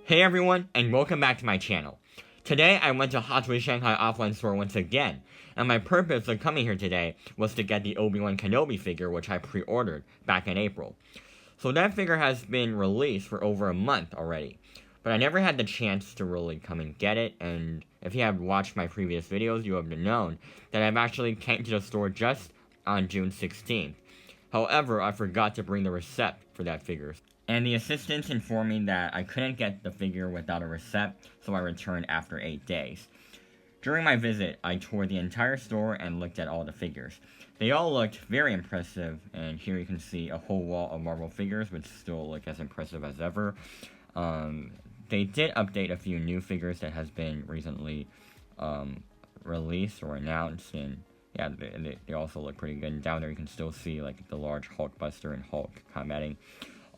Hey everyone, and welcome back to my channel. Today I went to Hot Toys Shanghai offline store once again, and my purpose of coming here today was to get the Obi-Wan Kenobi figure which I pre-ordered back in April. So that figure has been released for over a month already, but I never had the chance to really come and get it, and if you have watched my previous videos, you have known that I've actually came to the store just on June 16th. However, I forgot to bring the receipt for that figure. And the assistants informed me that I couldn't get the figure without a receipt, so I returned after 8 days. During my visit, I toured the entire store and looked at all the figures. They all looked very impressive, and here you can see a whole wall of Marvel figures, which still look as impressive as ever. They did update a few new figures that has been recently released or announced, and yeah, they also look pretty good. And down there you can still see like the large Hulkbuster and Hulk combating.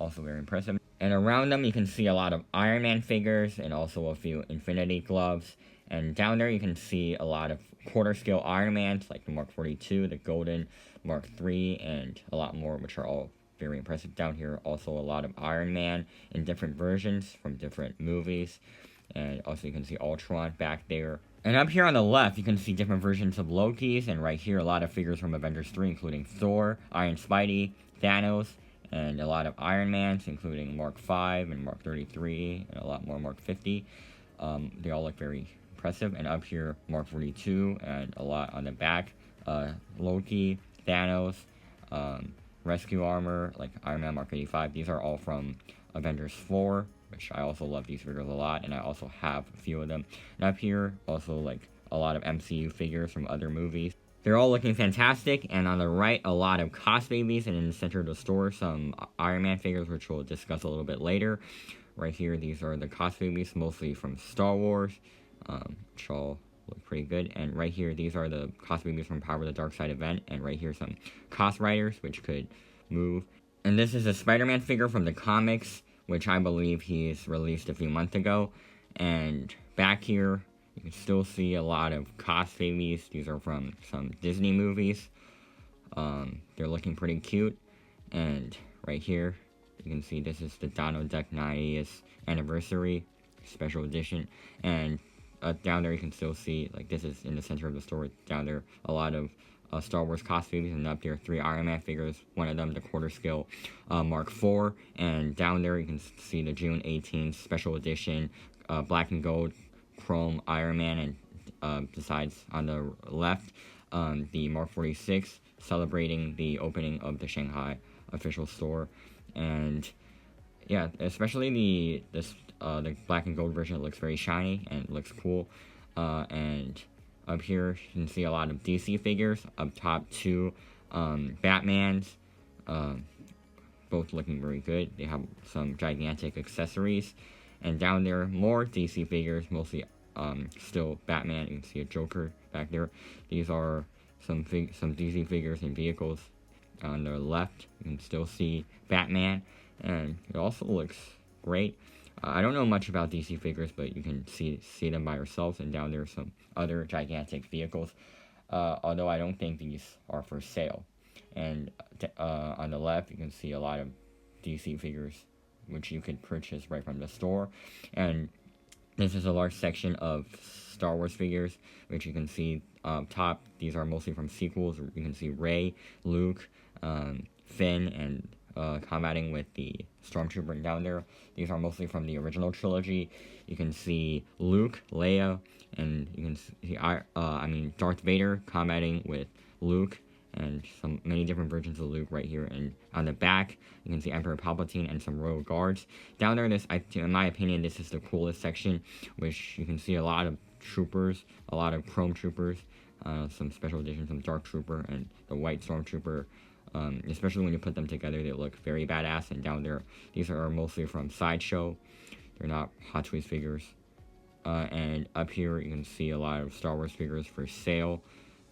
Also very impressive. And around them you can see a lot of Iron Man figures and also a few Infinity gloves. And down there you can see a lot of quarter scale Iron Mans like the Mark 42, the Golden Mark 3, and a lot more, which are all very impressive. Down here also a lot of Iron Man in different versions from different movies. And also you can see Ultron back there. And up here on the left, you can see different versions of Loki's, and right here a lot of figures from Avengers 3, including Thor, Iron Spidey, Thanos, and a lot of Iron Mans, including Mark 5 and Mark 33, and a lot more Mark 50. They all look very impressive. And up here, Mark 42, and a lot on the back. Loki, Thanos, Rescue Armor, like Iron Man Mark 85. These are all from Avengers 4, which I also love these figures a lot, and I also have a few of them. And up here, also like a lot of MCU figures from other movies. They're all looking fantastic, and on the right, a lot of Cos Babies, and in the center of the store, some Iron Man figures, which we'll discuss a little bit later. Right here, these are the Cos Babies, mostly from Star Wars, which all look pretty good. And right here, these are the Cos Babies from Power of the Dark Side event, and right here, some Cos Riders, which could move. And this is a Spider-Man figure from the comics, which I believe he's released a few months ago. And back here, you can still see a lot of Cos Babies. These are from some Disney movies. They're looking pretty cute. And right here, you can see this is the Donald Duck 90th anniversary special edition. And down there you can still see, like this is in the center of the store, down there, a lot of Star Wars Cos Babies, and up there 3 Iron Man figures, one of them the quarter scale Mark 4, and down there you can see the June 18th special edition black and gold Chrome Iron Man, and besides on the left, the Mark 46, celebrating the opening of the Shanghai official store. And yeah, especially the black and gold version, it looks very shiny and it looks cool. And up here you can see a lot of DC figures. Up top, 2 Batmans, both looking very good. They have some gigantic accessories. And down there, more DC figures, mostly still Batman. You can see a Joker back there. These are some DC figures and vehicles. On the left, you can still see Batman, and it also looks great. I don't know much about DC figures, but you can see them by yourselves. And down there, some other gigantic vehicles, although I don't think these are for sale. And on the left, you can see a lot of DC figures, which you could purchase right from the store. And this is a large section of Star Wars figures, which you can see top. These are mostly from sequels. You can see Rey, Luke, Finn, and combating with the Stormtrooper. And down there, these are mostly from the original trilogy. You can see Luke, Leia, and you can see Darth Vader combating with Luke, and many different versions of Luke right here. And on the back, you can see Emperor Palpatine and some royal guards. Down there, in my opinion, this is the coolest section, which you can see a lot of troopers, a lot of chrome troopers, some special editions, some dark trooper, and the white stormtrooper. Especially when you put them together, they look very badass. And down there, these are mostly from Sideshow. They're not Hot Toys figures. And up here, you can see a lot of Star Wars figures for sale.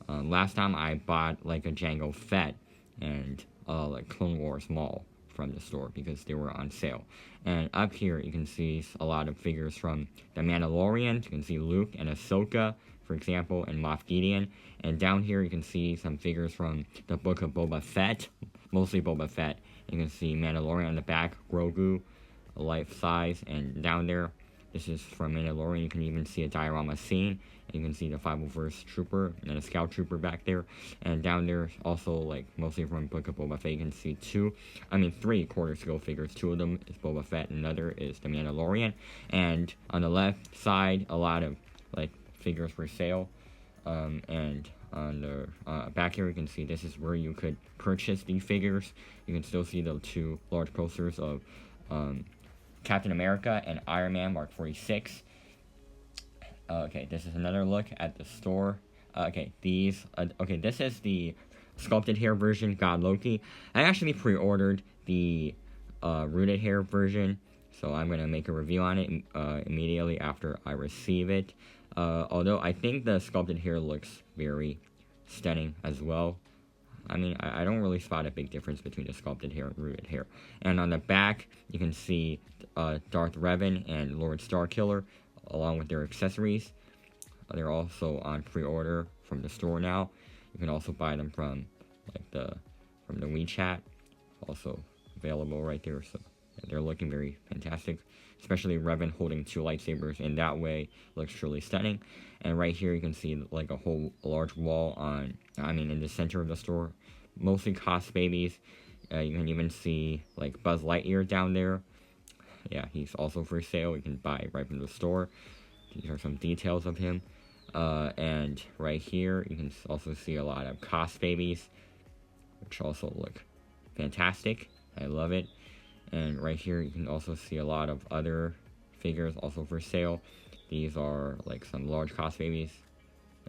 Last time I bought like a Jango Fett and like Clone Wars Mall from the store because they were on sale. And up here you can see a lot of figures from The Mandalorian. You can see Luke and Ahsoka, for example, and Moff Gideon. And down here you can see some figures from the Book of Boba Fett, mostly Boba Fett. You can see Mandalorian on the back, Grogu, life size, and down there This is from Mandalorian. You can even see a diorama scene. You can see the 501st Trooper and a Scout Trooper back there. And down there, also, like, mostly from Book of Boba Fett, you can see three quarter-scale figures. Two of them is Boba Fett, and another is the Mandalorian. And on the left side, a lot of, like, figures for sale. And on the back here, you can see this is where you could purchase these figures. You can still see the two large posters of Captain America and Iron Man Mark 46. Okay, this is another look at the store. This is the sculpted hair version, God Loki. I actually pre-ordered the rooted hair version, so I'm going to make a review on it immediately after I receive it. Although I think the sculpted hair looks very stunning as well. I mean, I don't really spot a big difference between the sculpted hair and rooted hair. And on the back, you can see Darth Revan and Lord Starkiller, along with their accessories. They're also on pre-order from the store now. You can also buy them from the WeChat, also available right there. So they're looking very fantastic, especially Revan holding two lightsabers in that way looks truly stunning. And right here you can see like a large wall in the center of the store, mostly cost babies. You can even see like Buzz Lightyear down there. Yeah, he's also for sale. You can buy right from the store. These are some details of him. And right here, you can also see a lot of cost babies, which also look fantastic. I love it. And right here, you can also see a lot of other figures also for sale. These are like some large cost babies.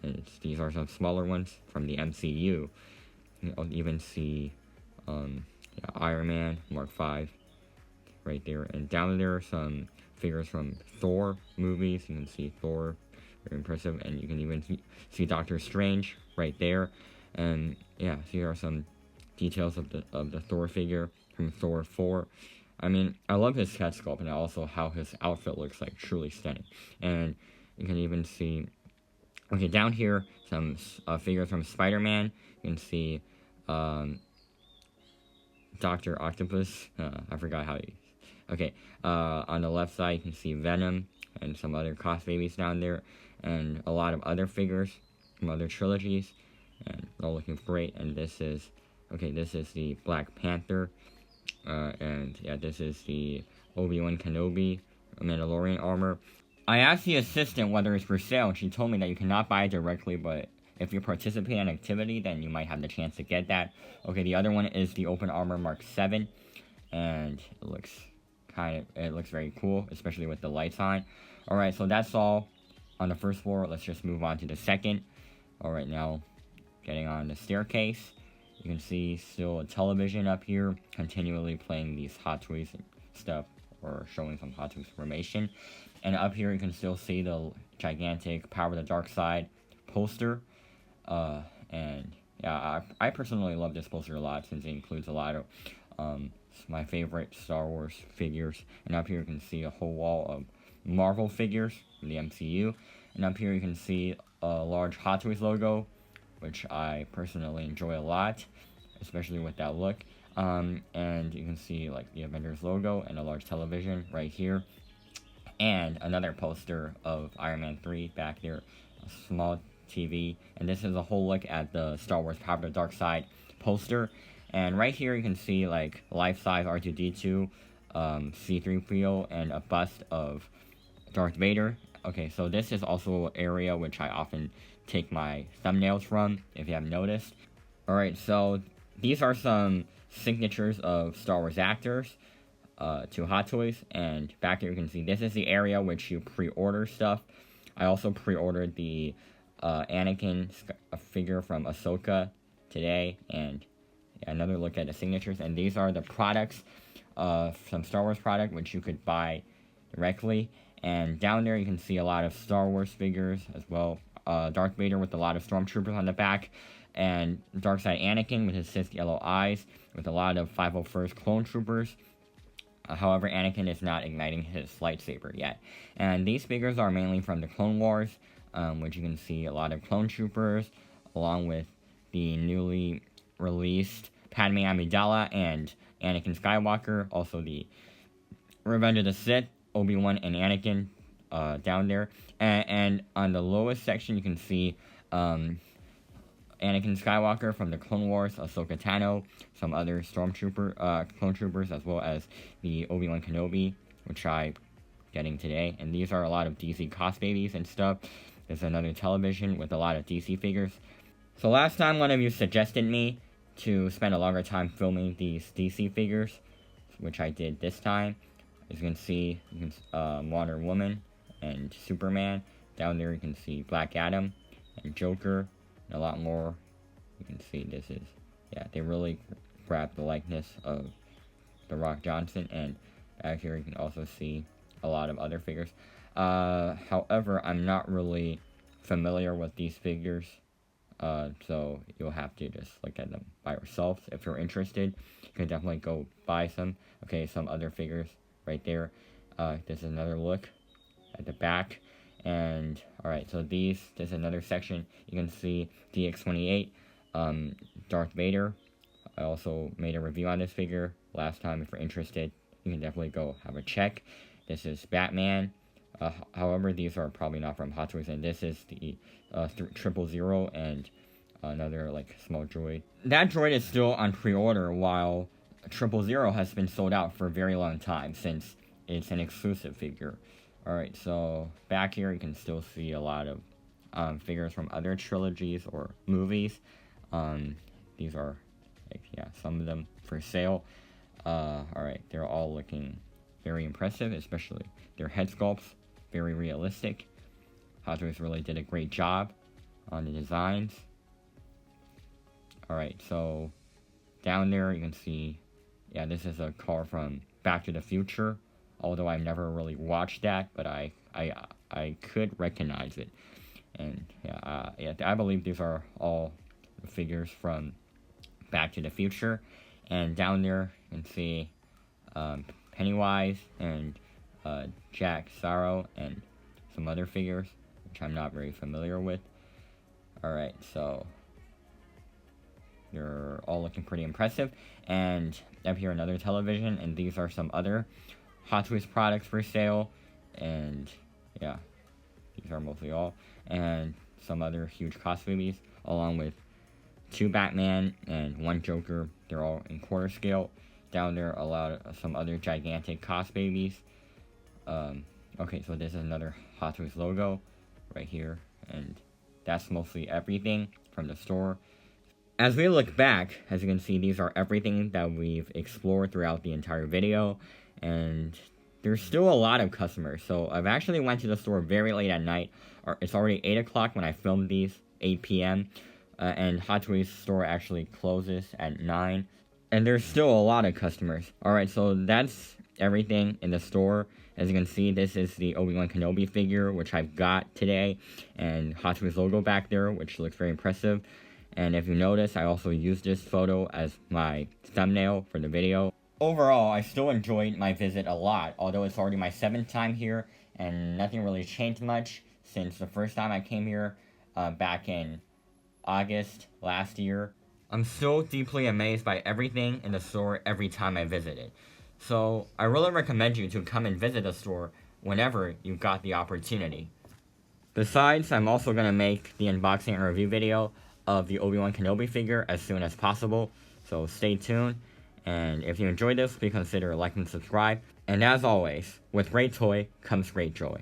And these are some smaller ones from the MCU. You'll even see Iron Man Mark 5 right there. And down there are some figures from Thor movies. You can see Thor, very impressive. And you can even see Doctor Strange right there. And yeah, here are some details of the Thor figure from Thor 4. I mean, I love his head sculpt and also how his outfit looks like, truly stunning. And you can even see, down here, some figures from Spider-Man. You can see Dr. Octopus. I forgot how he... on the left side, you can see Venom and some other cost babies down there. And a lot of other figures from other trilogies. And they're all looking great. And this is the Black Panther. And yeah, this is the Obi-Wan Kenobi Mandalorian armor. I asked the assistant whether it's for sale, and she told me that you cannot buy it directly, but if you participate in an activity, then you might have the chance to get that. Okay, the other one is the Open Armor Mark 7, and it looks very cool, especially with the lights on. Alright, so that's all on the first floor. Let's just move on to the second. Alright, now getting on the staircase. You can see still a television up here, continually playing these Hot Toys and stuff, or showing some Hot Toys information. And up here you can still see the gigantic Power of the Dark Side poster. And yeah, I personally love this poster a lot since it includes a lot of my favorite Star Wars figures. And up here you can see a whole wall of Marvel figures from the MCU. And up here you can see a large Hot Toys logo, which I personally enjoy a lot, especially with that look. And you can see like the Avengers logo and a large television right here. And another poster of Iron Man 3 back there, a small TV. And this is a whole look at the Star Wars Power of the Dark Side poster. And right here you can see like life-size R2-D2, C-3PO, and a bust of Darth Vader. Okay, so this is also an area which I often take my thumbnails from, if you have noticed. Alright, so these are some signatures of Star Wars actors to Hot Toys, and back here you can see this is the area which you pre-order stuff. I also pre-ordered the Anakin figure from Ahsoka today, and another look at the signatures. And these are the products, some Star Wars product which you could buy directly. And down there you can see a lot of Star Wars figures as well. Darth Vader with a lot of stormtroopers on the back, and Darkseid Anakin with his Sith yellow eyes, with a lot of 501st clone troopers. However, Anakin is not igniting his lightsaber yet. And these figures are mainly from the Clone Wars, which you can see a lot of clone troopers, along with the newly released Padme Amidala and Anakin Skywalker, also the Revenge of the Sith, Obi-Wan and Anakin down there. And on the lowest section, you can see Anakin Skywalker from the Clone Wars, Ahsoka Tano, some other clone troopers, as well as the Obi-Wan Kenobi, which I'm getting today. And these are a lot of DC cost babies and stuff. There's another television with a lot of DC figures. So last time, one of you suggested me to spend a longer time filming these DC figures, which I did this time. As you can see, Wonder Woman and Superman. Down there you can see Black Adam and Joker and a lot more. You can see this is, they really grabbed the likeness of The Rock Johnson, and back here you can also see a lot of other figures. However, I'm not really familiar with these figures, so you'll have to just look at them by yourself. If you're interested, you can definitely go buy some. Okay, some other figures right there. This is another look at the back. And alright, so this is another section. You can see DX28, Darth Vader. I also made a review on this figure last time. If you're interested, you can definitely go have a check. This is Batman. However, these are probably not from Hot Toys, and this is the 000 and another like small droid. That droid is still on pre-order, while 000 has been sold out for a very long time since it's an exclusive figure. Alright, so back here you can still see a lot of figures from other trilogies or movies. These are, some of them for sale. Alright, they're all looking very impressive, especially their head sculpts, very realistic. Hot Toys really did a great job on the designs. Alright, so down there you can see, this is a car from Back to the Future. Although I've never really watched that, but I could recognize it. And I believe these are all figures from Back to the Future. And down there you can see Pennywise and Jack Sparrow and some other figures, which I'm not very familiar with. Alright, so they're all looking pretty impressive. And up here another television, and these are some other Hot Toys products for sale, and these are mostly all, and some other huge cost babies, along with 2 Batman and 1 Joker. They're all in quarter scale. Down there, some other gigantic cost babies. Okay, so this is another Hot Toys logo right here, and that's mostly everything from the store. As we look back, as you can see, these are everything that we've explored throughout the entire video. And there's still a lot of customers. So I've actually went to the store very late at night. It's already 8 o'clock when I filmed these, 8 p.m. And Hot Toys store actually closes at 9. And there's still a lot of customers. Alright, so that's everything in the store. As you can see, this is the Obi-Wan Kenobi figure, which I've got today. And Hot Toys logo back there, which looks very impressive. And if you notice, I also used this photo as my thumbnail for the video. Overall, I still enjoyed my visit a lot, although it's already my 7th time here, and nothing really changed much since the first time I came here back in August last year. I'm still deeply amazed by everything in the store every time I visit it. So, I really recommend you to come and visit the store whenever you've got the opportunity. Besides, I'm also going to make the unboxing and review video of the Obi-Wan Kenobi figure as soon as possible, so stay tuned. And if you enjoyed this, please consider liking and subscribe. And as always, with great toy comes great joy.